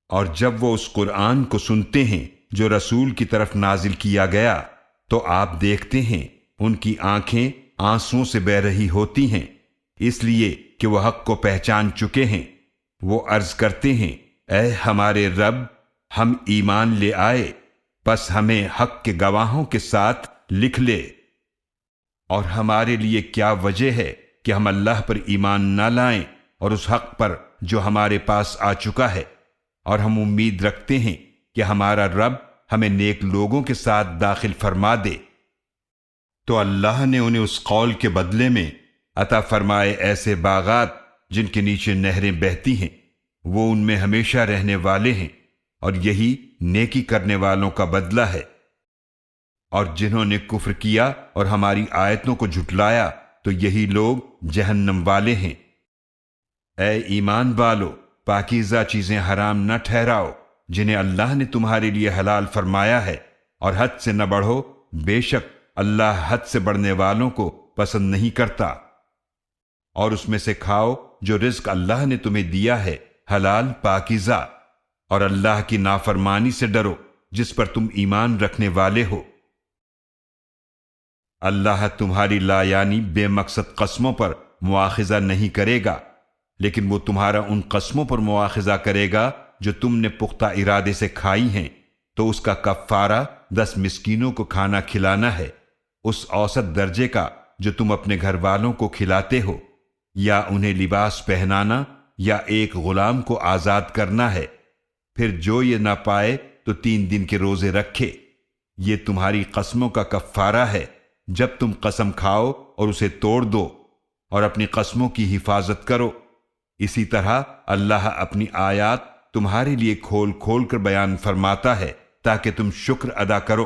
اور جب وہ اس قرآن کو سنتے ہیں جو رسول کی طرف نازل کیا گیا تو آپ دیکھتے ہیں ان کی آنکھیں آنسوؤں سے بہہ رہی ہوتی ہیں، اس لیے کہ وہ حق کو پہچان چکے ہیں۔ وہ عرض کرتے ہیں، اے ہمارے رب، ہم ایمان لے آئے، پس ہمیں حق کے گواہوں کے ساتھ لکھ لے۔ اور ہمارے لیے کیا وجہ ہے کہ ہم اللہ پر ایمان نہ لائیں اور اس حق پر جو ہمارے پاس آ چکا ہے، اور ہم امید رکھتے ہیں کہ ہمارا رب ہمیں نیک لوگوں کے ساتھ داخل فرما دے۔ تو اللہ نے انہیں اس قول کے بدلے میں عطا فرمائے ایسے باغات جن کے نیچے نہریں بہتی ہیں، وہ ان میں ہمیشہ رہنے والے ہیں، اور یہی نیکی کرنے والوں کا بدلہ ہے۔ اور جنہوں نے کفر کیا اور ہماری آیتوں کو جھٹلایا تو یہی لوگ جہنم والے ہیں۔ اے ایمان والو، پاکیزہ چیزیں حرام نہ ٹھہراؤ جنہیں اللہ نے تمہارے لیے حلال فرمایا ہے، اور حد سے نہ بڑھو، بے شک اللہ حد سے بڑھنے والوں کو پسند نہیں کرتا۔ اور اس میں سے کھاؤ جو رزق اللہ نے تمہیں دیا ہے، حلال پاکیزہ، اور اللہ کی نافرمانی سے ڈرو جس پر تم ایمان رکھنے والے ہو۔ اللہ تمہاری لا یعنی بے مقصد قسموں پر مواخذہ نہیں کرے گا، لیکن وہ تمہارا ان قسموں پر مواخذہ کرے گا جو تم نے پختہ ارادے سے کھائی ہیں، تو اس کا کفارہ 10 مسکینوں کو کھانا کھلانا ہے، اس اوسط درجے کا جو تم اپنے گھر والوں کو کھلاتے ہو، یا انہیں لباس پہنانا، یا ایک غلام کو آزاد کرنا ہے۔ پھر جو یہ نہ پائے تو 3 دن کے روزے رکھے۔ یہ تمہاری قسموں کا کفارہ ہے جب تم قسم کھاؤ اور اسے توڑ دو، اور اپنی قسموں کی حفاظت کرو۔ اسی طرح اللہ اپنی آیات تمہارے لیے کھول کھول کر بیان فرماتا ہے تاکہ تم شکر ادا کرو۔